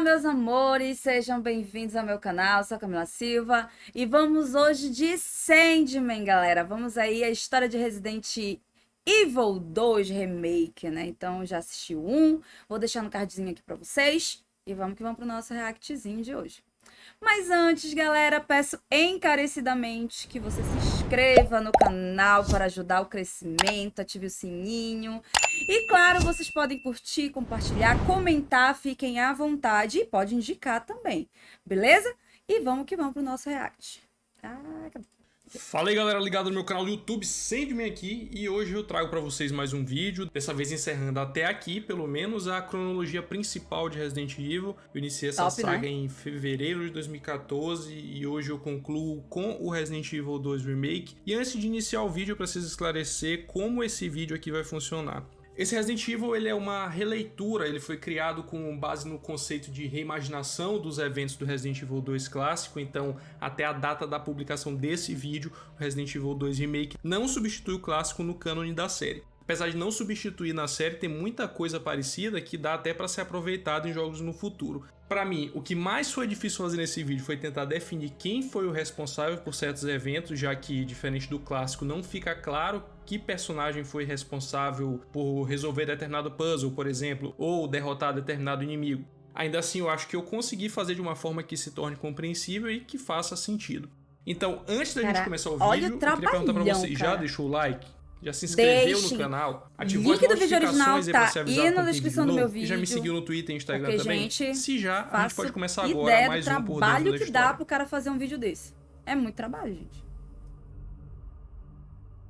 Meus amores, sejam bem-vindos ao meu canal, sou a Camila Silva e vamos hoje de Sandman, galera. Vamos aí a história de Resident Evil 2 Remake, né? Então já assisti o 1, vou deixar no cardzinho aqui pra vocês e vamos que vamos pro nosso reactzinho de hoje. Mas antes, galera, peço encarecidamente que você se inscreva no canal para ajudar o crescimento, ative o sininho. E claro, vocês podem curtir, compartilhar, comentar, fiquem à vontade e pode indicar também, beleza? E vamos que vamos pro nosso react. Fala aí, galera ligada no meu canal do YouTube, Sandman aqui, e hoje eu trago pra vocês mais um vídeo, dessa vez encerrando até aqui, pelo menos, a cronologia principal de Resident Evil. Eu iniciei essa saga em fevereiro de 2014 e hoje eu concluo com o Resident Evil 2 Remake. E antes de iniciar o vídeo, eu preciso esclarecer como esse vídeo aqui vai funcionar. Esse Resident Evil ele é uma releitura, ele foi criado com base no conceito de reimaginação dos eventos do Resident Evil 2 clássico, então até a data da publicação desse vídeo, o Resident Evil 2 Remake não substitui o clássico no cânone da série. Apesar de não substituir na série, tem muita coisa parecida que dá até para ser aproveitado em jogos no futuro. Para mim, o que mais foi difícil fazer nesse vídeo foi tentar definir quem foi o responsável por certos eventos, já que, diferente do clássico, não fica claro que personagem foi responsável por resolver determinado puzzle, por exemplo, ou derrotar determinado inimigo. Ainda assim, eu acho que eu consegui fazer de uma forma que se torne compreensível e que faça sentido. Então, antes da gente começar o vídeo, eu queria perguntar pra você, já deixou o like? Já se inscreveu no canal? Ativou as notificações aí pra ser avisado quando tem vídeo novo? E já me seguiu no Twitter e Instagram também? Se já, a gente pode começar agora mais um Por Dentro da História. Trabalho que dá pro cara fazer um vídeo desse. É muito trabalho, gente.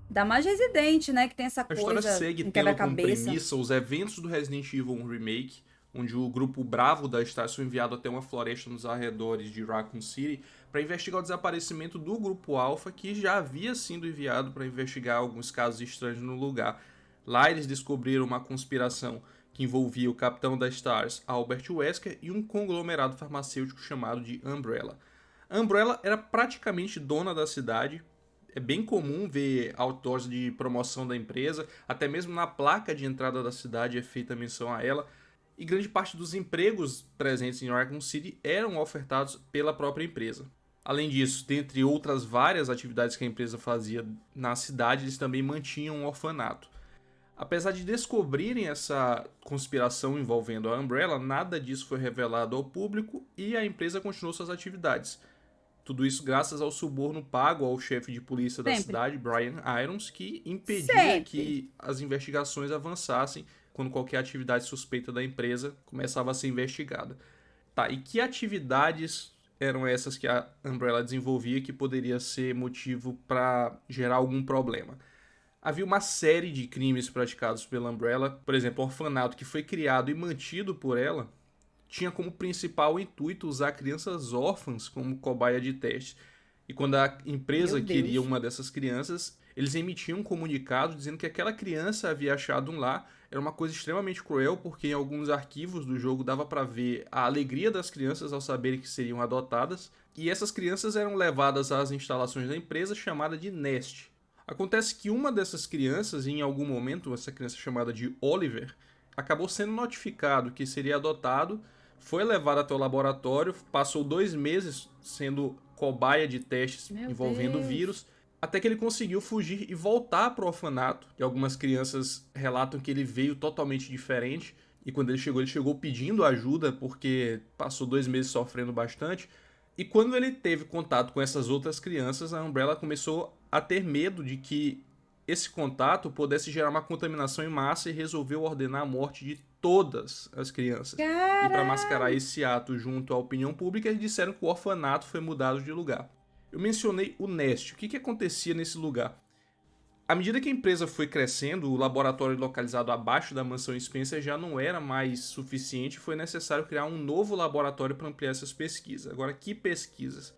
Dá mais Resident, né? Que tem essa coisa. A história segue tendo como premissa os eventos do Resident Evil 1 Remake, onde o grupo Bravo da Stars foi enviado até uma floresta nos arredores de Raccoon City para investigar o desaparecimento do grupo Alpha, que já havia sido enviado para investigar alguns casos estranhos no lugar. Lá eles descobriram uma conspiração que envolvia o capitão da Stars, Albert Wesker, e um conglomerado farmacêutico chamado de Umbrella. A Umbrella era praticamente dona da cidade. É bem comum ver outdoors de promoção da empresa, até mesmo na placa de entrada da cidade é feita menção a ela. E grande parte dos empregos presentes em Raccoon City eram ofertados pela própria empresa. Além disso, dentre outras várias atividades que a empresa fazia na cidade, eles também mantinham um orfanato. Apesar de descobrirem essa conspiração envolvendo a Umbrella, nada disso foi revelado ao público e a empresa continuou suas atividades. Tudo isso graças ao suborno pago ao chefe de polícia da cidade, Brian Irons, que impedia que as investigações avançassem quando qualquer atividade suspeita da empresa começava a ser investigada. Tá, e que atividades eram essas que a Umbrella desenvolvia que poderia ser motivo para gerar algum problema? Havia uma série de crimes praticados pela Umbrella, por exemplo, o orfanato que foi criado e mantido por ela tinha como principal intuito usar crianças órfãs como cobaia de teste. E quando a empresa queria uma dessas crianças, eles emitiam um comunicado dizendo que aquela criança havia achado um lar. Era uma coisa extremamente cruel, porque em alguns arquivos do jogo dava para ver a alegria das crianças ao saberem que seriam adotadas. E essas crianças eram levadas às instalações da empresa chamada de Nest. Acontece que uma dessas crianças, em algum momento, essa criança chamada de Oliver, acabou sendo notificado que seria adotado, foi levado até o laboratório, passou 2 meses sendo cobaia de testes envolvendo o vírus, até que ele conseguiu fugir e voltar para o orfanato. E algumas crianças relatam que ele veio totalmente diferente, e quando ele chegou pedindo ajuda, porque passou 2 meses sofrendo bastante. E quando ele teve contato com essas outras crianças, a Umbrella começou a ter medo de que esse contato pudesse gerar uma contaminação em massa e resolveu ordenar a morte de todas as crianças. E para mascarar esse ato junto à opinião pública, eles disseram que o orfanato foi mudado de lugar. Eu mencionei o Nest. O que acontecia nesse lugar? À medida que a empresa foi crescendo, o laboratório localizado abaixo da mansão Spencer já não era mais suficiente e foi necessário criar um novo laboratório para ampliar essas pesquisas. Agora, que pesquisas?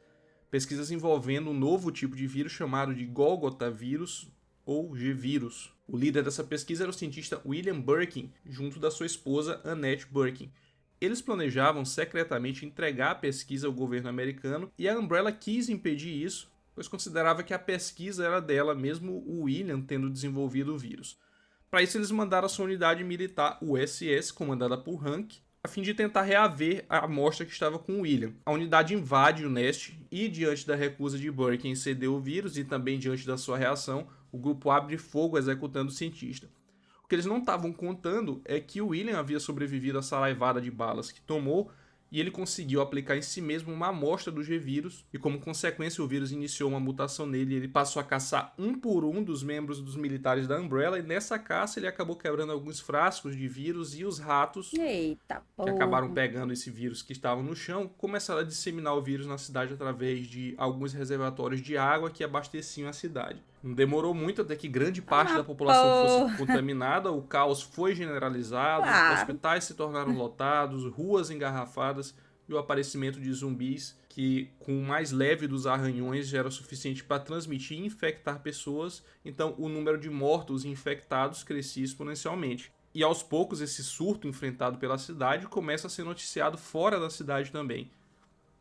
Pesquisas envolvendo um novo tipo de vírus chamado de Golgotha vírus, ou G-Vírus. O líder dessa pesquisa era o cientista William Birkin, junto da sua esposa Annette Birkin. Eles planejavam secretamente entregar a pesquisa ao governo americano e a Umbrella quis impedir isso, pois considerava que a pesquisa era dela, mesmo o William tendo desenvolvido o vírus. Para isso eles mandaram a sua unidade militar, o SS, comandada por Hank, a fim de tentar reaver a amostra que estava com o William. A unidade invade o Nest e, diante da recusa de Burke em ceder o vírus e também diante da sua reação, o grupo abre fogo executando o cientista. O que eles não estavam contando é que o William havia sobrevivido à saraivada de balas que tomou e ele conseguiu aplicar em si mesmo uma amostra do G-Vírus e, como consequência, o vírus iniciou uma mutação nele e ele passou a caçar um por um dos membros dos militares da Umbrella e nessa caça ele acabou quebrando alguns frascos de vírus e os ratos que acabaram pegando esse vírus que estavam no chão começaram a disseminar o vírus na cidade através de alguns reservatórios de água que abasteciam a cidade. Não demorou muito até que grande parte da população fosse contaminada, o caos foi generalizado, hospitais se tornaram lotados, ruas engarrafadas e o aparecimento de zumbis que, com o mais leve dos arranhões, já era suficiente para transmitir e infectar pessoas, então o número de mortos e infectados crescia exponencialmente. E aos poucos esse surto enfrentado pela cidade começa a ser noticiado fora da cidade também.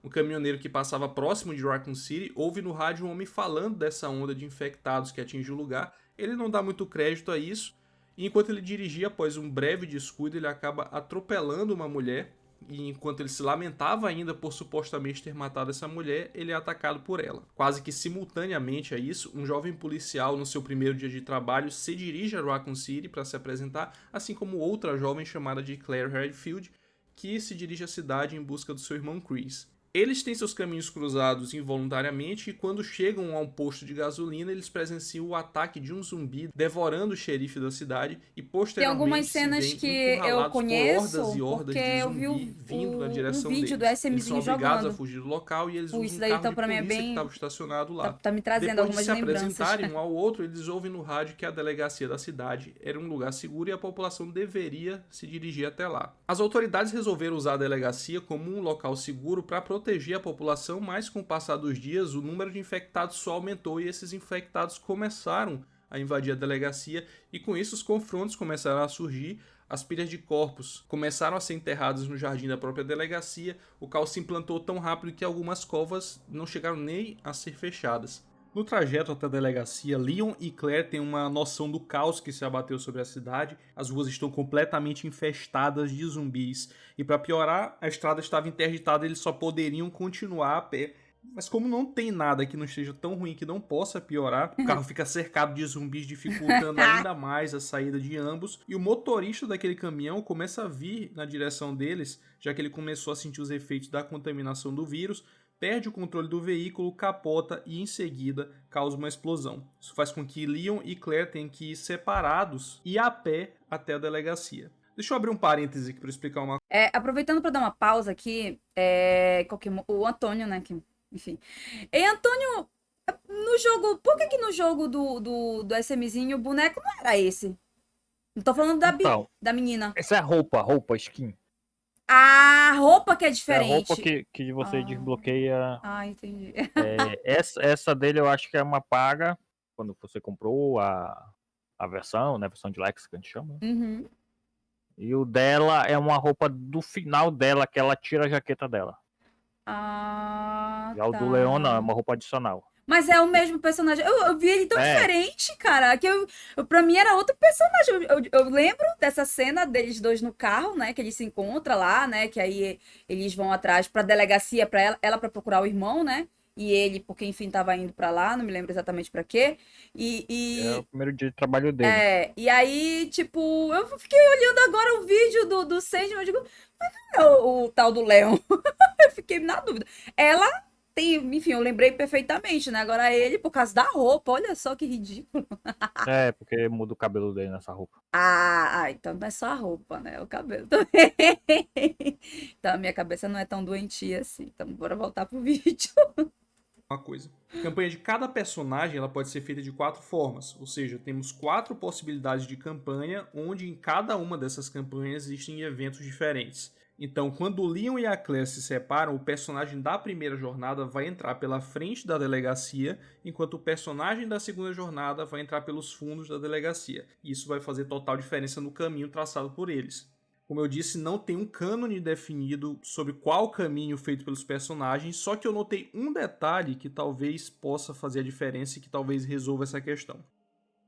Um caminhoneiro que passava próximo de Raccoon City ouve no rádio um homem falando dessa onda de infectados que atinge o lugar. Ele não dá muito crédito a isso, e enquanto ele dirigia, após um breve descuido, ele acaba atropelando uma mulher, e enquanto ele se lamentava ainda por supostamente ter matado essa mulher, ele é atacado por ela. Quase que simultaneamente a isso, um jovem policial no seu primeiro dia de trabalho se dirige a Raccoon City para se apresentar, assim como outra jovem chamada de Claire Redfield, que se dirige à cidade em busca do seu irmão Chris. Eles têm seus caminhos cruzados involuntariamente e quando chegam a um posto de gasolina, eles presenciam o ataque de um zumbi devorando o xerife da cidade e posteriormente tem algumas cenas se que veem eu encurralados por hordas conheço e hordas porque de eu vi zumbi vindo na direção um vídeo do deles. Eles SMzinho são obrigados a jogando. fugir do local e eles Isso usam um daí carro então de pra mim é polícia que bem... estava estacionado lá. Tá me trazendo Depois de algumas se lembranças. apresentarem um ao outro, eles ouvem no rádio que a delegacia da cidade era um lugar seguro e a população deveria se dirigir até lá. As autoridades resolveram usar a delegacia como um local seguro para proteger a população, mas com o passar dos dias, o número de infectados só aumentou e esses infectados começaram a invadir a delegacia e com isso os confrontos começaram a surgir, as pilhas de corpos começaram a ser enterradas no jardim da própria delegacia, o caos se implantou tão rápido que algumas covas não chegaram nem a ser fechadas. No trajeto até a delegacia, Leon e Claire têm uma noção do caos que se abateu sobre a cidade. As ruas estão completamente infestadas de zumbis. E para piorar, a estrada estava interditada e eles só poderiam continuar a pé. Mas como não tem nada que não esteja tão ruim que não possa piorar, o carro fica cercado de zumbis, dificultando ainda mais a saída de ambos. E o motorista daquele caminhão começa a vir na direção deles, já que ele começou a sentir os efeitos da contaminação do vírus, perde o controle do veículo, capota e em seguida causa uma explosão. Isso faz com que Leon e Claire tenham que ir separados e a pé até a delegacia. Deixa eu abrir um parêntese aqui para explicar uma coisa. Aproveitando para dar uma pausa aqui, o Antônio, né, que... Enfim. E Antônio, no jogo. Por que no jogo do SMzinho o boneco não era esse? Não tô falando da menina. Essa é roupa, skin. A roupa que é diferente. É a roupa que você desbloqueia. Ah, entendi. Essa dele eu acho que é uma paga quando você comprou a versão, né? A versão de Lex que a gente chama. Uhum. E o dela é uma roupa do final dela, que ela tira a jaqueta dela. Já o do Leon não, é uma roupa adicional. Mas é o mesmo personagem. Eu vi ele tão diferente, cara, que pra mim era outro personagem. Eu lembro dessa cena deles dois no carro, né? Que eles se encontram lá, né? Que aí eles vão atrás pra delegacia, pra ela pra procurar o irmão, né? E ele, porque enfim, tava indo pra lá, não me lembro exatamente pra quê. É o primeiro dia de trabalho dele. E aí, tipo, eu fiquei olhando agora o vídeo do Sandman, eu digo, mas não é o tal do Leon. Eu fiquei na dúvida. Ela tem, enfim, eu lembrei perfeitamente, né? Agora ele, por causa da roupa, olha só que ridículo. Porque muda o cabelo dele nessa roupa. Então não é só a roupa, né? O cabelo também. Então a minha cabeça não é tão doentia assim. Então bora voltar pro vídeo. Uma coisa. A campanha de cada personagem ela pode ser feita de 4 formas, ou seja, temos 4 possibilidades de campanha, onde em cada uma dessas campanhas existem eventos diferentes. Então, quando o Leon e a Claire se separam, o personagem da primeira jornada vai entrar pela frente da delegacia, enquanto o personagem da segunda jornada vai entrar pelos fundos da delegacia. Isso vai fazer total diferença no caminho traçado por eles. Como eu disse, não tem um cânone definido sobre qual caminho feito pelos personagens, só que eu notei um detalhe que talvez possa fazer a diferença e que talvez resolva essa questão.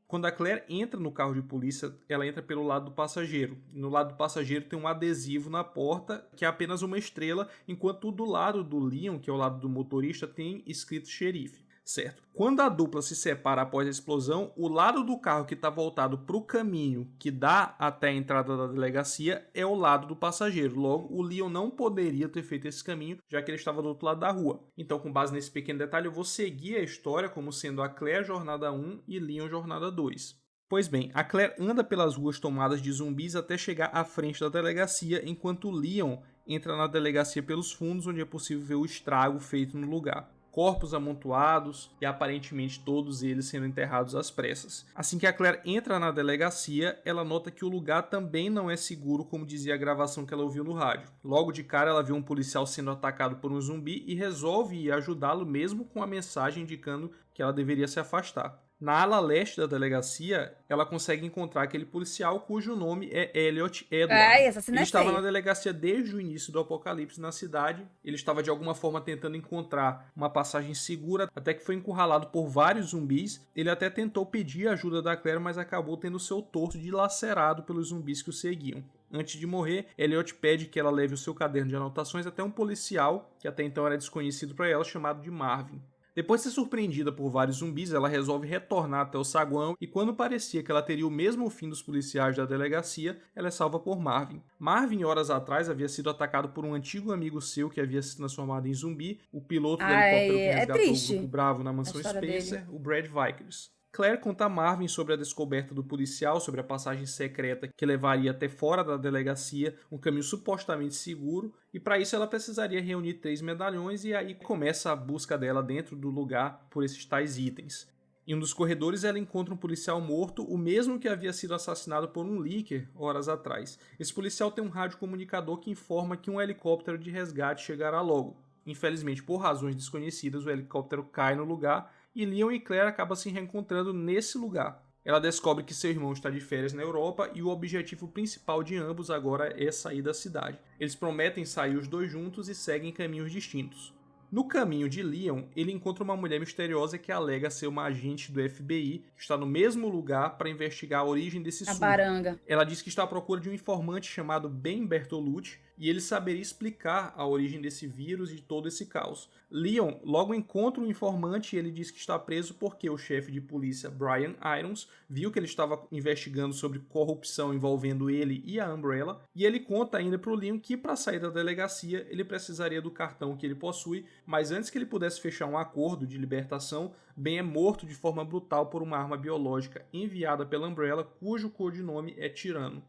Quando a Claire entra no carro de polícia, ela entra pelo lado do passageiro. No lado do passageiro tem um adesivo na porta, que é apenas uma estrela, enquanto do lado do Leon, que é o lado do motorista, tem escrito xerife. Certo. Quando a dupla se separa após a explosão, o lado do carro que está voltado para o caminho que dá até a entrada da delegacia é o lado do passageiro. Logo, o Leon não poderia ter feito esse caminho, já que ele estava do outro lado da rua. Então, com base nesse pequeno detalhe, eu vou seguir a história como sendo a Claire Jornada 1 e Leon Jornada 2. Pois bem, a Claire anda pelas ruas tomadas de zumbis até chegar à frente da delegacia, enquanto o Leon entra na delegacia pelos fundos, onde é possível ver o estrago feito no lugar. Corpos amontoados e aparentemente todos eles sendo enterrados às pressas. Assim que a Claire entra na delegacia, ela nota que o lugar também não é seguro, como dizia a gravação que ela ouviu no rádio. Logo de cara, ela vê um policial sendo atacado por um zumbi e resolve ir ajudá-lo, mesmo com a mensagem indicando que ela deveria se afastar. Na ala leste da delegacia, ela consegue encontrar aquele policial cujo nome é Elliot Edward. Ele estava na delegacia desde o início do apocalipse na cidade. Ele estava de alguma forma tentando encontrar uma passagem segura, até que foi encurralado por vários zumbis. Ele até tentou pedir a ajuda da Claire, mas acabou tendo seu torso dilacerado pelos zumbis que o seguiam. Antes de morrer, Elliot pede que ela leve o seu caderno de anotações até um policial, que até então era desconhecido para ela, chamado de Marvin. Depois de ser surpreendida por vários zumbis, ela resolve retornar até o saguão e quando parecia que ela teria o mesmo fim dos policiais da delegacia, ela é salva por Marvin. Marvin, horas atrás, havia sido atacado por um antigo amigo seu que havia se transformado em zumbi, o piloto do helicóptero que resgatou o Grupo Bravo na mansão Spencer, o Brad Vickers. Claire conta a Marvin sobre a descoberta do policial, sobre a passagem secreta que levaria até fora da delegacia, um caminho supostamente seguro, e para isso ela precisaria reunir 3 medalhões e aí começa a busca dela dentro do lugar por esses tais itens. Em um dos corredores ela encontra um policial morto, o mesmo que havia sido assassinado por um leaker horas atrás. Esse policial tem um rádio comunicador que informa que um helicóptero de resgate chegará logo. Infelizmente, por razões desconhecidas, o helicóptero cai no lugar e Leon e Claire acabam se reencontrando nesse lugar. Ela descobre que seu irmão está de férias na Europa e o objetivo principal de ambos agora é sair da cidade. Eles prometem sair os dois juntos e seguem caminhos distintos. No caminho de Leon, ele encontra uma mulher misteriosa que alega ser uma agente do FBI, que está no mesmo lugar para investigar a origem desse surto. Ela diz que está à procura de um informante chamado Ben Bertolucci, e ele saberia explicar a origem desse vírus e de todo esse caos. Leon logo encontra um informante e ele diz que está preso porque o chefe de polícia, Brian Irons, viu que ele estava investigando sobre corrupção envolvendo ele e a Umbrella, e ele conta ainda para o Leon que para sair da delegacia ele precisaria do cartão que ele possui, mas antes que ele pudesse fechar um acordo de libertação, Ben é morto de forma brutal por uma arma biológica enviada pela Umbrella, cujo codinome é Tirano.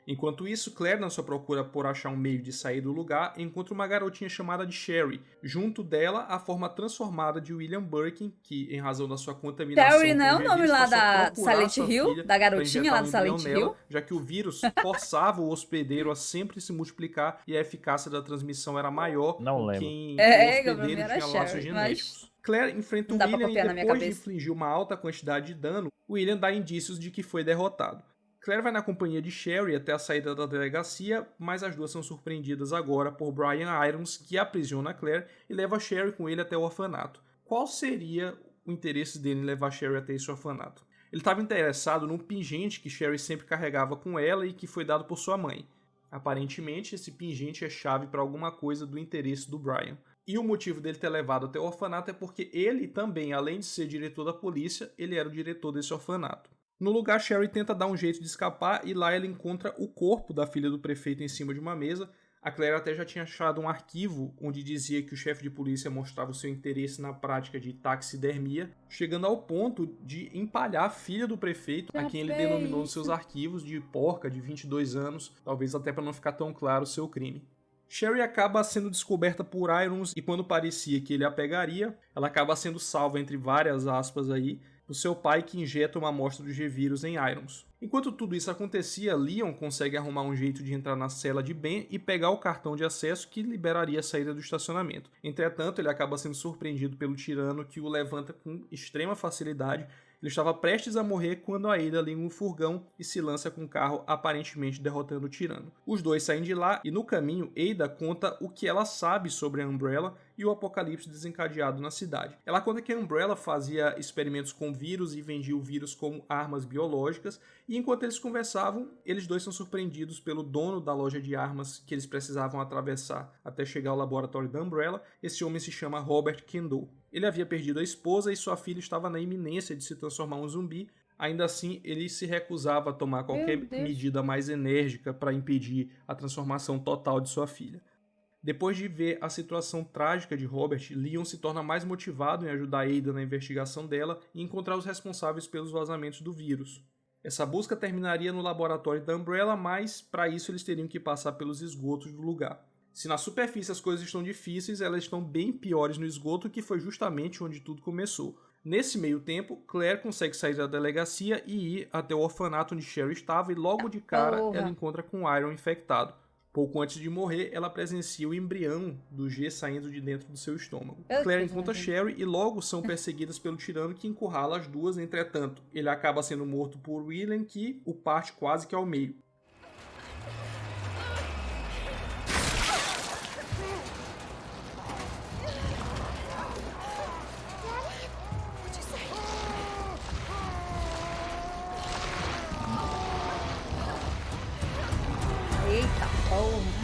Enquanto isso, Claire, na sua procura por achar um meio de sair do lugar, encontra uma garotinha chamada de Sherry. Junto dela, a forma transformada de William Birkin, que, em razão da sua contaminação... Sherry não é o nome lá da Silent Hill? Da garotinha lá do Silent Hill? Já que o vírus forçava o hospedeiro a sempre se multiplicar e a eficácia da transmissão era maior que quem o hospedeiro tinha laços genéticos. Claire enfrenta o William e depois de infligir uma alta quantidade de dano, William dá indícios de que foi derrotado. Claire vai na companhia de Sherry até a saída da delegacia, mas as duas são surpreendidas agora por Brian Irons, que aprisiona Claire e leva Sherry com ele até o orfanato. Qual seria o interesse dele em levar Sherry até esse orfanato? Ele estava interessado num pingente que Sherry sempre carregava com ela e que foi dado por sua mãe. Aparentemente, esse pingente é chave para alguma coisa do interesse do Brian. E o motivo dele ter levado até o orfanato é porque ele também, além de ser diretor da polícia, ele era o diretor desse orfanato. No lugar, Sherry tenta dar um jeito de escapar e lá ela encontra o corpo da filha do prefeito em cima de uma mesa. A Claire até já tinha achado um arquivo onde dizia que o chefe de polícia mostrava o seu interesse na prática de taxidermia, chegando ao ponto de empalhar a filha do prefeito, a quem ele denominou nos seus arquivos de porca de 22 anos, talvez até para não ficar tão claro o seu crime. Sherry acaba sendo descoberta por Irons e quando parecia que ele a pegaria, ela acaba sendo salva entre várias aspas aí, do seu pai que injeta uma amostra do G-Vírus em Irons. Enquanto tudo isso acontecia, Leon consegue arrumar um jeito de entrar na cela de Ben e pegar o cartão de acesso que liberaria a saída do estacionamento. Entretanto, ele acaba sendo surpreendido pelo tirano que o levanta com extrema facilidade. Ele estava prestes a morrer quando a Ada liga um furgão e se lança com o carro, aparentemente derrotando o tirano. Os dois saem de lá e no caminho, Ada conta o que ela sabe sobre a Umbrella e o apocalipse desencadeado na cidade. Ela conta que a Umbrella fazia experimentos com vírus e vendia o vírus como armas biológicas, e enquanto eles conversavam, eles dois são surpreendidos pelo dono da loja de armas que eles precisavam atravessar até chegar ao laboratório da Umbrella. Esse homem se chama Robert Kendall. Ele havia perdido a esposa e sua filha estava na iminência de se transformar em um zumbi. Ainda assim, ele se recusava a tomar qualquer medida mais enérgica para impedir a transformação total de sua filha. Depois de ver a situação trágica de Robert, Leon se torna mais motivado em ajudar Ada na investigação dela e encontrar os responsáveis pelos vazamentos do vírus. Essa busca terminaria no laboratório da Umbrella, mas para isso eles teriam que passar pelos esgotos do lugar. Se na superfície as coisas estão difíceis, elas estão bem piores no esgoto, que foi justamente onde tudo começou. Nesse meio tempo, Claire consegue sair da delegacia e ir até o orfanato onde Sherry estava, e logo de cara ela encontra com o Iron infectado. Pouco antes de morrer, ela presencia o embrião do G saindo de dentro do seu estômago. Claire encontra Sherry e logo são perseguidas pelo tirano, que encurrala as duas. Entretanto, ele acaba sendo morto por William, que o parte quase que ao meio. Eita porra.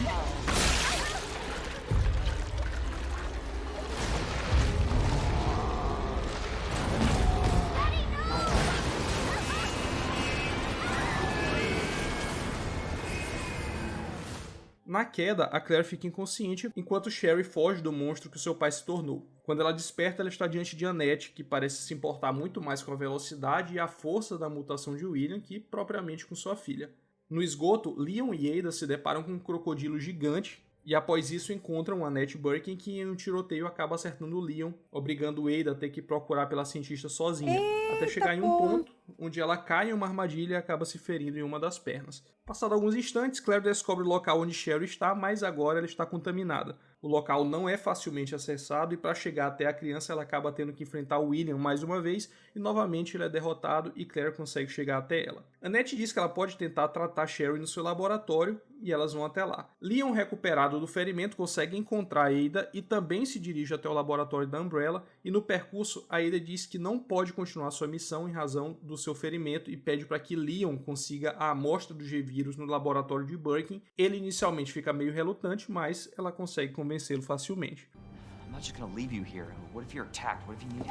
Na queda, a Claire fica inconsciente, enquanto Sherry foge do monstro que seu pai se tornou. Quando ela desperta, ela está diante de Annette, que parece se importar muito mais com a velocidade e a força da mutação de William que propriamente com sua filha. No esgoto, Leon e Ada se deparam com um crocodilo gigante, e após isso encontram Annette Birkin, que em um tiroteio acaba acertando Leon, obrigando Ada a ter que procurar pela cientista sozinha, até chegar em um ponto onde ela cai em uma armadilha e acaba se ferindo em uma das pernas. Passado alguns instantes, Claire descobre o local onde Sherry está, mas agora ela está contaminada. O local não é facilmente acessado e para chegar até a criança ela acaba tendo que enfrentar o William mais uma vez e novamente ele é derrotado e Claire consegue chegar até ela. Annette diz que ela pode tentar tratar Sherry no seu laboratório e elas vão até lá. Leon, recuperado do ferimento, consegue encontrar Ada e também se dirige até o laboratório da Umbrella, e no percurso a Ada diz que não pode continuar sua missão em razão do seu ferimento e pede para que Leon consiga a amostra do G-Vírus no laboratório de Birkin. Ele inicialmente fica meio relutante, mas ela consegue convencê-lo facilmente.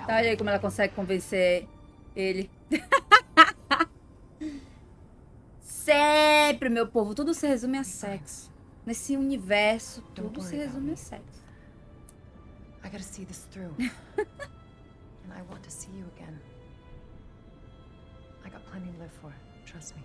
Olha aí como ela consegue convencer ele. Sempre, meu povo, tudo se resume a sexo. Nesse universo, tudo se resume a sexo. I gotta see this through. And I want to see you again. I got plenty to live for. Trust me.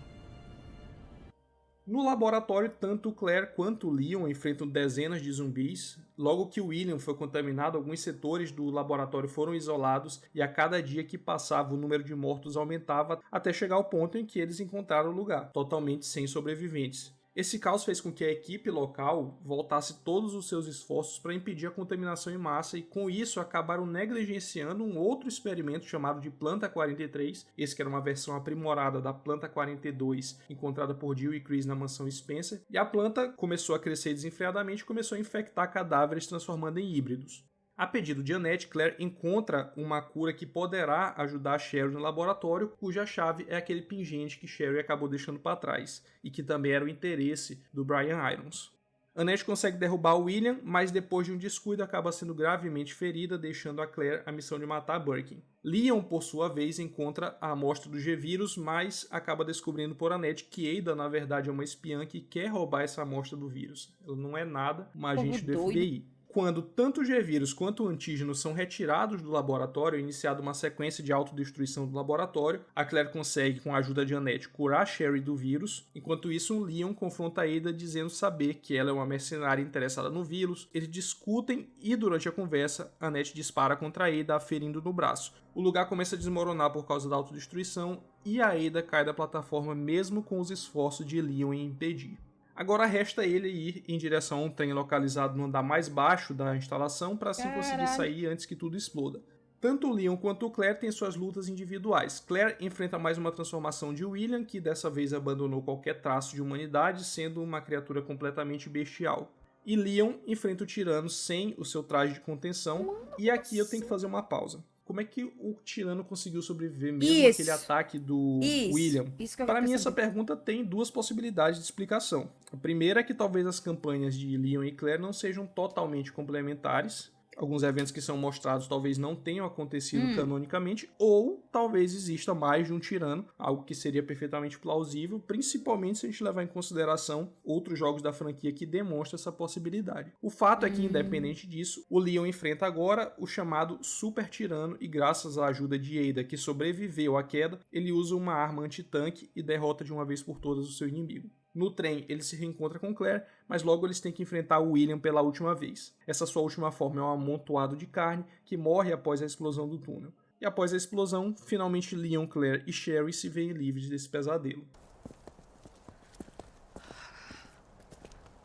No laboratório, tanto Claire quanto Leon enfrentam dezenas de zumbis. Logo que o William foi contaminado, alguns setores do laboratório foram isolados e a cada dia que passava o número de mortos aumentava até chegar ao ponto em que eles encontraram o lugar, totalmente sem sobreviventes. Esse caos fez com que a equipe local voltasse todos os seus esforços para impedir a contaminação em massa e com isso acabaram negligenciando um outro experimento chamado de Planta 43, esse que era uma versão aprimorada da Planta 42 encontrada por Jill e Chris na mansão Spencer, e a planta começou a crescer desenfreadamente e começou a infectar cadáveres transformando em híbridos. A pedido de Annette, Claire encontra uma cura que poderá ajudar a Sherry no laboratório, cuja chave é aquele pingente que Sherry acabou deixando para trás, e que também era o interesse do Brian Irons. Annette consegue derrubar o William, mas depois de um descuido acaba sendo gravemente ferida, deixando a Claire a missão de matar Birkin. Leon, por sua vez, encontra a amostra do G-Vírus, mas acaba descobrindo por Annette que Ada, na verdade, é uma espiã que quer roubar essa amostra do vírus. Ela não é nada uma agente do FBI. Quando tanto o G-Vírus quanto o antígeno são retirados do laboratório, é iniciada uma sequência de autodestruição do laboratório. A Claire consegue, com a ajuda de Annette, curar Sherry do vírus. Enquanto isso, Leon confronta Ada dizendo saber que ela é uma mercenária interessada no vírus. Eles discutem e, durante a conversa, Annette dispara contra Ada, a ferindo no braço. O lugar começa a desmoronar por causa da autodestruição e a Ada cai da plataforma mesmo com os esforços de Leon em impedir. Agora resta ele ir em direção a um trem localizado no andar mais baixo da instalação para assim conseguir sair antes que tudo exploda. Tanto o Leon quanto o Claire têm suas lutas individuais. Claire enfrenta mais uma transformação de William, que dessa vez abandonou qualquer traço de humanidade, sendo uma criatura completamente bestial. E Leon enfrenta o Tirano sem o seu traje de contenção. E aqui eu tenho que fazer uma pausa. Como é que o Tirano conseguiu sobreviver mesmo aquele ataque do William? Para mim, essa pergunta tem duas possibilidades de explicação. A primeira é que talvez as campanhas de Leon e Claire não sejam totalmente complementares. Alguns eventos que são mostrados talvez não tenham acontecido canonicamente, ou talvez exista mais de um tirano, algo que seria perfeitamente plausível, principalmente se a gente levar em consideração outros jogos da franquia que demonstram essa possibilidade. O fato é que, independente disso, o Leon enfrenta agora o chamado Super Tirano e, graças à ajuda de Ada, que sobreviveu à queda, ele usa uma arma anti-tanque e derrota de uma vez por todas o seu inimigo. No trem, ele se reencontra com Claire, mas logo eles têm que enfrentar o William pela última vez. Essa sua última forma é um amontoado de carne que morre após a explosão do túnel. E após a explosão, finalmente Leon, Claire e Sherry se veem livres desse pesadelo.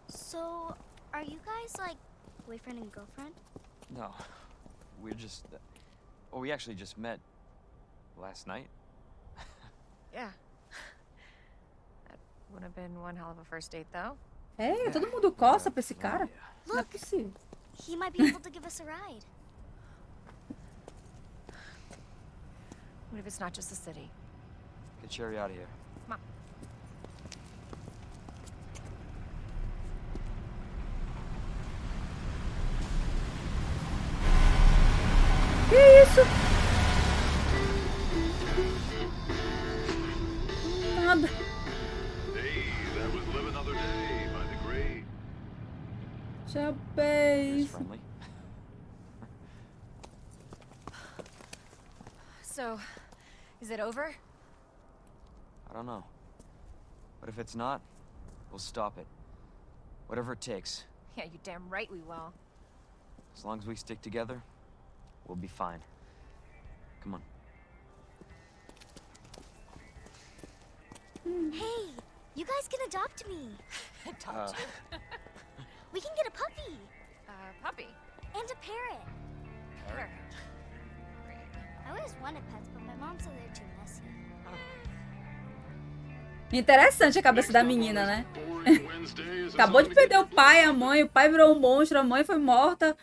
So, are you guys like boyfriend and girlfriend? No, we're just... we actually just met last night. Yeah. That would have been one hell of a first date, though. É, todo mundo coça pra esse cara. Não é possível. He might be able to give us a ride. What if it's not just the city? Get Sherry out of here. Come on. Que isso? Nada. Hey, that was Live Another Day by the great. Já It's fez. friendly. So, is it over? I don't know. But if it's not, we'll stop it. Whatever it takes. Yeah, you damn right we will. As long as we stick together, we'll be fine. Come on. Hey, you guys can adopt me. Adopt you. We can get a puppy Puppy. and a parrot. Parrot. I always wanted pets, but my mom said they're too messy. Interessante a cabeça da menina, né? Boring Wednesdays, Acabou de perder o pai, a mãe. O pai virou um monstro, a mãe foi morta.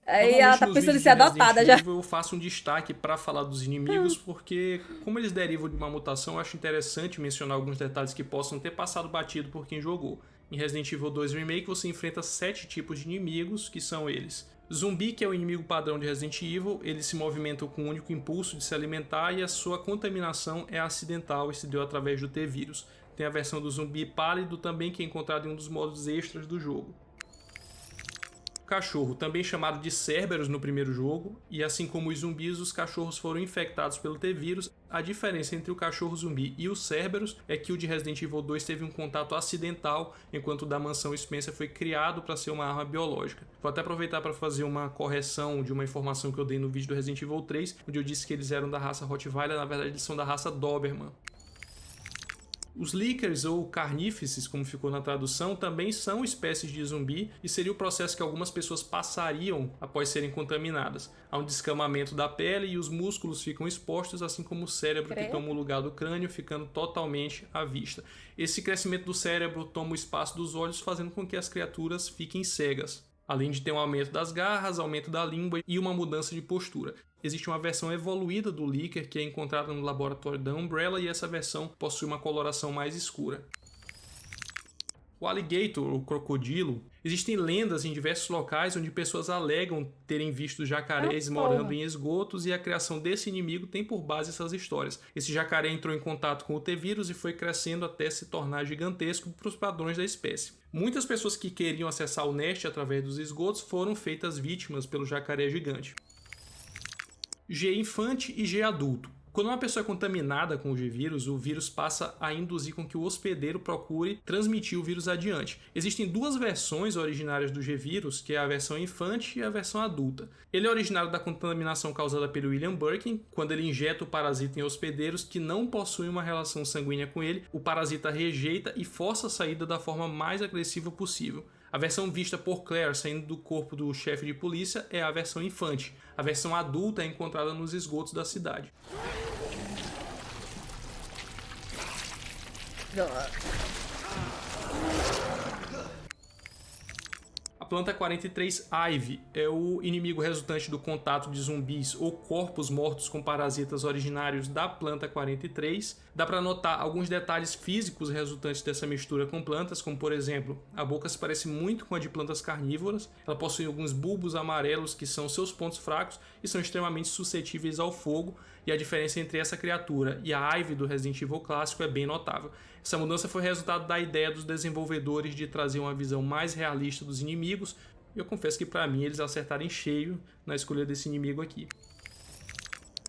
Aí ela tá Normalmente, nos pensando em vídeos ser de Resident adotada já. Evil, eu faço um destaque para falar dos inimigos, porque como eles derivam de uma mutação, eu acho interessante mencionar alguns detalhes que possam ter passado batido por quem jogou. Em Resident Evil 2 Remake, você enfrenta 7 tipos de inimigos, que são eles. Zumbi, que é o inimigo padrão de Resident Evil, ele se movimenta com o único impulso de se alimentar e a sua contaminação é acidental e se deu através do T-Vírus. Tem a versão do zumbi pálido também, que é encontrado em um dos modos extras do jogo. Cachorro, também chamado de Cerberus no primeiro jogo, e assim como os zumbis, os cachorros foram infectados pelo T-Vírus. A diferença entre o cachorro zumbi e o Cerberus é que o de Resident Evil 2 teve um contato acidental, enquanto o da mansão Spencer foi criado para ser uma arma biológica. Vou até aproveitar para fazer uma correção de uma informação que eu dei no vídeo do Resident Evil 3, onde eu disse que eles eram da raça Rottweiler, na verdade eles são da raça Doberman. Os Lickers, ou Carnífices, como ficou na tradução, também são espécies de zumbi e seria o processo que algumas pessoas passariam após serem contaminadas. Há um descamamento da pele e os músculos ficam expostos, assim como o cérebro que toma o lugar do crânio, ficando totalmente à vista. Esse crescimento do cérebro toma o espaço dos olhos, fazendo com que as criaturas fiquem cegas. Além de ter um aumento das garras, aumento da língua e uma mudança de postura. Existe uma versão evoluída do Licker que é encontrada no laboratório da Umbrella e essa versão possui uma coloração mais escura. O alligator, ou crocodilo, existem lendas em diversos locais onde pessoas alegam terem visto jacarés morando em esgotos e a criação desse inimigo tem por base essas histórias. Esse jacaré entrou em contato com o T-Vírus e foi crescendo até se tornar gigantesco para os padrões da espécie. Muitas pessoas que queriam acessar o neste através dos esgotos foram feitas vítimas pelo jacaré gigante. G infante e G adulto. Quando uma pessoa é contaminada com o G-Vírus, o vírus passa a induzir com que o hospedeiro procure transmitir o vírus adiante. Existem duas versões originárias do G-Vírus, que é a versão infante e a versão adulta. Ele é originário da contaminação causada pelo William Birkin. Quando ele injeta o parasita em hospedeiros que não possuem uma relação sanguínea com ele, o parasita rejeita e força a saída da forma mais agressiva possível. A versão vista por Claire saindo do corpo do chefe de polícia é a versão infante. A versão adulta é encontrada nos esgotos da cidade. A Planta 43 Ivy é o inimigo resultante do contato de zumbis ou corpos mortos com parasitas originários da Planta 43. Dá para notar alguns detalhes físicos resultantes dessa mistura com plantas, como por exemplo, a boca se parece muito com a de plantas carnívoras, ela possui alguns bulbos amarelos que são seus pontos fracos e são extremamente suscetíveis ao fogo, e a diferença entre essa criatura e a Ivy do Resident Evil clássico é bem notável. Essa mudança foi resultado da ideia dos desenvolvedores de trazer uma visão mais realista dos inimigos, e eu confesso que para mim eles acertaram em cheio na escolha desse inimigo aqui.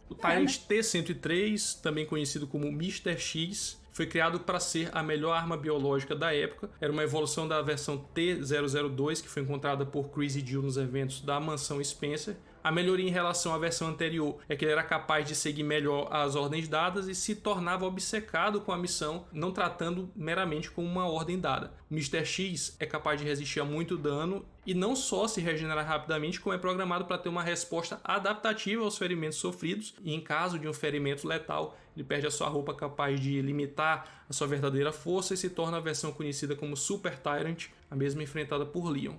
O Tyrant T-103, também conhecido como Mr. X, foi criado para ser a melhor arma biológica da época. Era uma evolução da versão T-002, que foi encontrada por Chris e Jill nos eventos da Mansão Spencer. A melhoria em relação à versão anterior é que ele era capaz de seguir melhor as ordens dadas e se tornava obcecado com a missão, não tratando meramente como uma ordem dada. O Mr. X é capaz de resistir a muito dano e não só se regenerar rapidamente, como é programado para ter uma resposta adaptativa aos ferimentos sofridos, e em caso de um ferimento letal, ele perde a sua roupa capaz de limitar a sua verdadeira força e se torna a versão conhecida como Super Tyrant, a mesma enfrentada por Leon.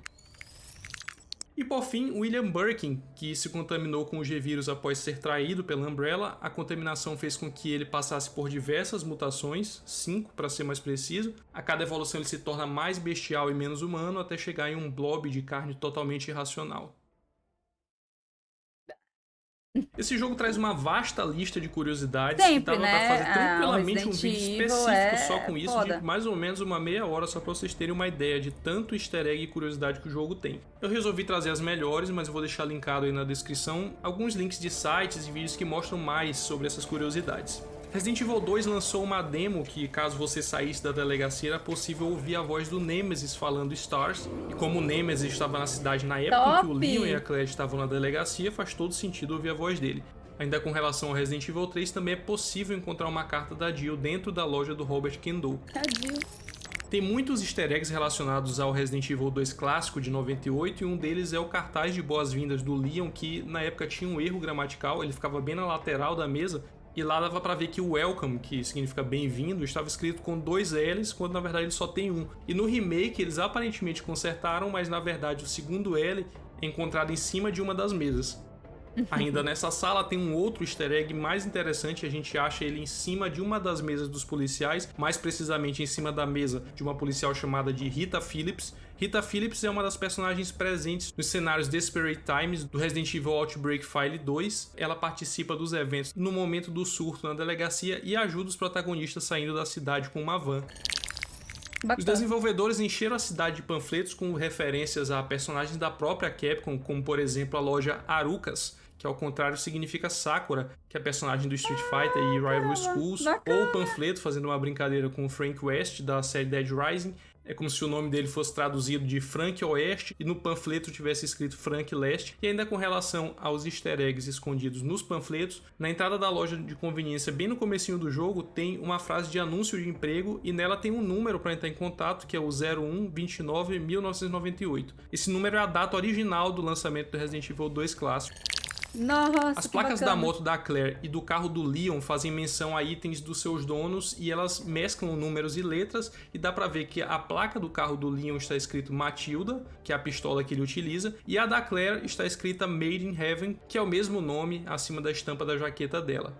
E por fim, William Birkin, que se contaminou com o G-Vírus após ser traído pela Umbrella. A contaminação fez com que ele passasse por diversas mutações, 5 para ser mais preciso. A cada evolução ele se torna mais bestial e menos humano, até chegar em um blob de carne totalmente irracional. Esse jogo traz uma vasta lista de curiosidades que dava pra fazer tranquilamente um vídeo específico só com isso, de mais ou menos uma meia hora, só pra vocês terem uma ideia de tanto easter egg e curiosidade que o jogo tem. Eu resolvi trazer as melhores, mas eu vou deixar linkado aí na descrição alguns links de sites e vídeos que mostram mais sobre essas curiosidades. Resident Evil 2 lançou uma demo que, caso você saísse da delegacia, era possível ouvir a voz do Nemesis falando Stars. E como o Nemesis estava na cidade na época em que o Leon e a Claire estavam na delegacia, faz todo sentido ouvir a voz dele. Ainda com relação ao Resident Evil 3, também é possível encontrar uma carta da Jill dentro da loja do Robert Kendo. Tem muitos easter eggs relacionados ao Resident Evil 2 clássico de 98, e um deles é o cartaz de boas-vindas do Leon, que na época tinha um erro gramatical, ele ficava bem na lateral da mesa, e lá dava pra ver que o welcome, que significa bem-vindo, estava escrito com 2 L's, quando na verdade ele só tem um. E no remake eles aparentemente consertaram, mas na verdade o segundo L é encontrado em cima de uma das mesas. Ainda nessa sala tem um outro easter egg mais interessante, a gente acha ele em cima de uma das mesas dos policiais, mais precisamente em cima da mesa de uma policial chamada de Rita Phillips. Rita Phillips é uma das personagens presentes nos cenários Desperate Times do Resident Evil Outbreak File 2. Ela participa dos eventos no momento do surto na delegacia e ajuda os protagonistas saindo da cidade com uma van. Bacana. Os desenvolvedores encheram a cidade de panfletos com referências a personagens da própria Capcom, como por exemplo a loja Arucas, que ao contrário significa Sakura, que é a personagem do Street Fighter e Rival Schools, ou o panfleto fazendo uma brincadeira com o Frank West da série Dead Rising. É como se o nome dele fosse traduzido de Frank Oeste e no panfleto tivesse escrito Frank Leste. E ainda com relação aos easter eggs escondidos nos panfletos, na entrada da loja de conveniência, bem no comecinho do jogo, tem uma frase de anúncio de emprego e nela tem um número para entrar em contato, que é o 0129-1998. Esse número é a data original do lançamento do Resident Evil 2 clássico. Nossa, as placas da moto da Claire e do carro do Leon fazem menção a itens dos seus donos e elas mesclam números e letras, e dá pra ver que a placa do carro do Leon está escrito Matilda, que é a pistola que ele utiliza, e a da Claire está escrita Made in Heaven, que é o mesmo nome acima da estampa da jaqueta dela.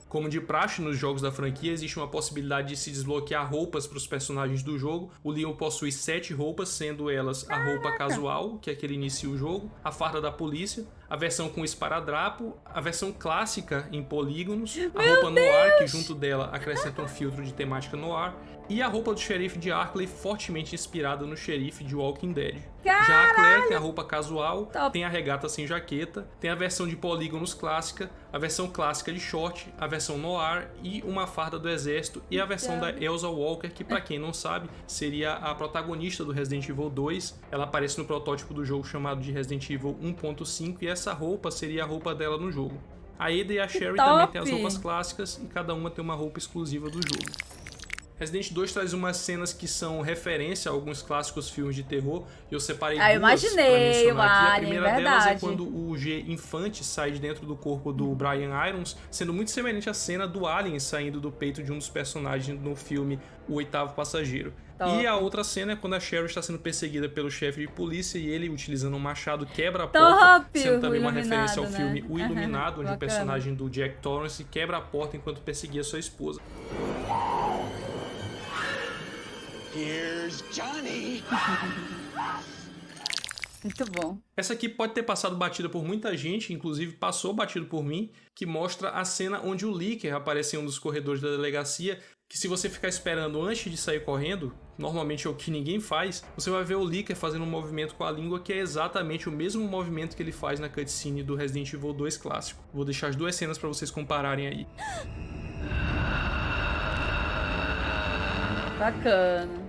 Como de praxe nos jogos da franquia, existe uma possibilidade de se desbloquear roupas para os personagens do jogo. O Leon possui 7 roupas, sendo elas a roupa casual, que é que ele inicia o jogo, a farda da polícia, a versão com esparadrapo, a versão clássica em polígonos, a roupa noir, que junto dela acrescenta um filtro de temática noir, e a roupa do xerife de Arklay, fortemente inspirada no xerife de Walking Dead. Caralho! Já a Claire tem a roupa casual, tem a regata sem jaqueta, tem a versão de polígonos clássica, a versão clássica de short, a versão noir e uma farda do exército, e a versão da Elsa Walker, que pra quem não sabe, seria a protagonista do Resident Evil 2. Ela aparece no protótipo do jogo chamado de Resident Evil 1.5 e essa roupa seria a roupa dela no jogo. A Ada e a Sherry também têm as roupas clássicas e cada uma tem uma roupa exclusiva do jogo. Resident 2 traz umas cenas que são referência a alguns clássicos filmes de terror, e eu separei duas pra mencionar aqui. A primeira delas é quando o G Infante sai de dentro do corpo do Brian Irons, sendo muito semelhante à cena do Alien saindo do peito de um dos personagens no filme O Oitavo Passageiro. Top. E a outra cena é quando a Cheryl está sendo perseguida pelo chefe de polícia e ele, utilizando um machado, quebra a porta, sendo também uma referência ao filme O Iluminado, onde o personagem do Jack Torrance quebra a porta enquanto perseguia sua esposa. Here's Johnny! Muito bom. Essa aqui pode ter passado batida por muita gente, inclusive passou batido por mim, que mostra a cena onde o Licker aparece em um dos corredores da delegacia, que se você ficar esperando antes de sair correndo, normalmente é o que ninguém faz, você vai ver o Licker fazendo um movimento com a língua que é exatamente o mesmo movimento que ele faz na cutscene do Resident Evil 2 clássico. Vou deixar as duas cenas para vocês compararem aí. Bacana.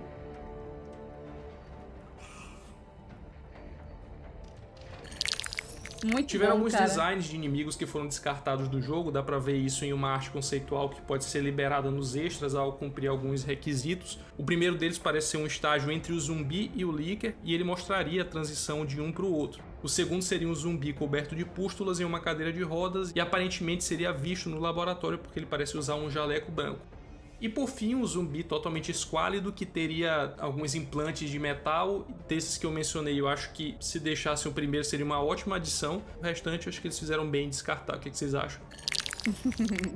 Muito Tiveram bom, alguns cara. designs de inimigos que foram descartados do jogo, dá pra ver isso em uma arte conceitual que pode ser liberada nos extras ao cumprir alguns requisitos. O primeiro deles parece ser um estágio entre o zumbi e o Licker, e ele mostraria a transição de um para o outro. O segundo seria um zumbi coberto de pústulas em uma cadeira de rodas e aparentemente seria visto no laboratório porque ele parece usar um jaleco branco. E por fim, um zumbi totalmente esquálido que teria alguns implantes de metal. Desses que eu mencionei, eu acho que se deixassem o primeiro seria uma ótima adição. O restante eu acho que eles fizeram bem em descartar. O que vocês acham?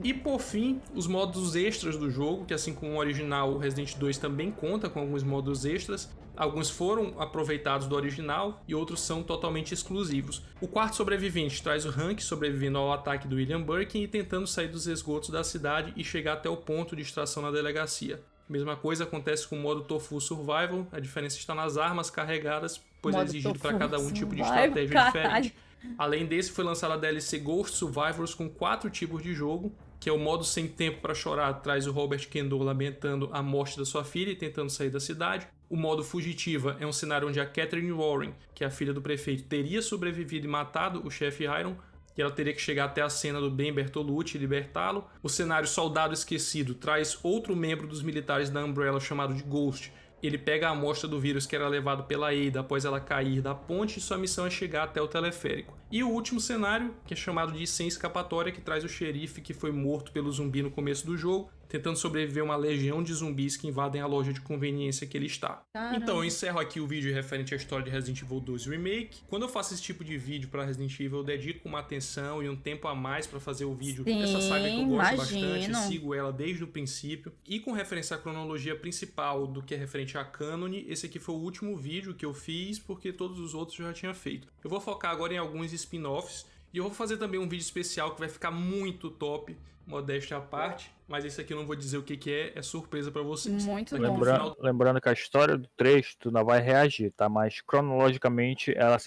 E por fim, os modos extras do jogo, que assim como o original, o Resident 2 também conta com alguns modos extras. Alguns foram aproveitados do original e outros são totalmente exclusivos. O quarto sobrevivente traz o Hank sobrevivendo ao ataque do William Birkin e tentando sair dos esgotos da cidade e chegar até o ponto de extração na delegacia. Mesma coisa acontece com o modo Tofu Survival, a diferença está nas armas carregadas, pois é exigido para cada um tipo de estratégia diferente. Além desse, foi lançada a DLC Ghost Survivors com 4 tipos de jogo, que é o modo Sem Tempo para Chorar, traz o Robert Kendall lamentando a morte da sua filha e tentando sair da cidade. O modo Fugitiva é um cenário onde a Catherine Warren, que é a filha do prefeito, teria sobrevivido e matado o chefe Iron, e ela teria que chegar até a cena do Ben Bertolucci e libertá-lo. O cenário Soldado Esquecido traz outro membro dos militares da Umbrella chamado de Ghost. Ele pega a amostra do vírus que era levado pela Ada após ela cair da ponte e sua missão é chegar até o teleférico. E o último cenário, que é chamado de Sem Escapatória, que traz o xerife que foi morto pelo zumbi no começo do jogo, tentando sobreviver a uma legião de zumbis que invadem a loja de conveniência que ele está. Caramba. Então eu encerro aqui o vídeo referente à história de Resident Evil 2 Remake. Quando eu faço esse tipo de vídeo para Resident Evil, eu dedico uma atenção e um tempo a mais para fazer o vídeo dessa saga que eu gosto bastante, sigo ela desde o princípio. E com referência à cronologia principal do que é referente a cânone, esse aqui foi o último vídeo que eu fiz, porque todos os outros eu já tinha feito. Eu vou focar agora em alguns spin-offs, e eu vou fazer também um vídeo especial que vai ficar muito top, modéstia à parte, mas esse aqui eu não vou dizer o que é surpresa pra vocês. Muito bom. Lembrando que a história do 3 tu não vai reagir, tá? Mas cronologicamente ela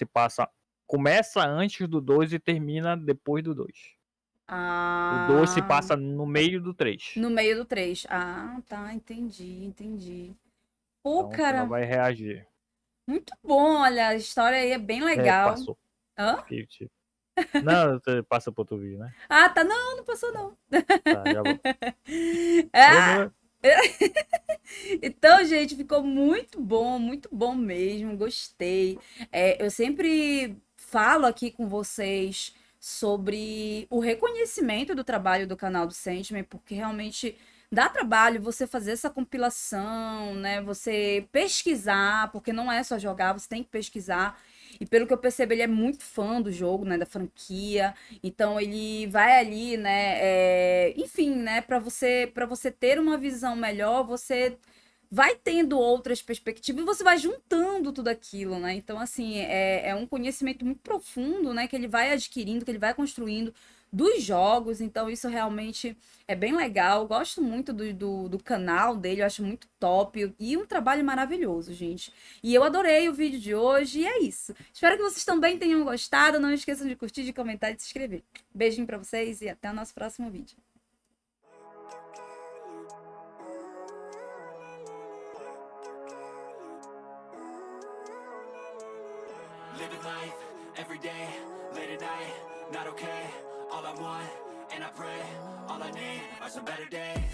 começa antes do 2 e termina depois do 2. Ah, O 2 se passa no meio do 3. no meio do 3. Ah, tá, entendi. Pô, Então, cara, tu não vai reagir. muito bom, olha, a história aí é bem legal. Passou. Hã? Não, você passa pro outro vídeo, né? Ah, tá, não passou não. Tá, já vou. Ah, então, gente, ficou muito bom mesmo, gostei. Eu sempre falo aqui com vocês sobre o reconhecimento do trabalho do canal do Sandman, porque realmente dá trabalho você fazer essa compilação, né? Você pesquisar, porque não é só jogar, você tem que pesquisar. E pelo que eu percebo, ele é muito fã do jogo, né, da franquia. Então ele vai ali, né, enfim, né, para você ter uma visão melhor, você vai tendo outras perspectivas e você vai juntando tudo aquilo, né? Então assim, é um conhecimento muito profundo, né, que ele vai adquirindo, que ele vai construindo dos jogos, então isso realmente é bem legal. Gosto muito do canal dele, eu acho muito top e um trabalho maravilhoso, gente. E eu adorei o vídeo de hoje e é isso. Espero que vocês também tenham gostado. Não esqueçam de curtir, de comentar e de se inscrever. Beijinho pra vocês e até o nosso próximo vídeo. Living life, every day, late at night, not okay. All I want, and I pray, all I need are some better days.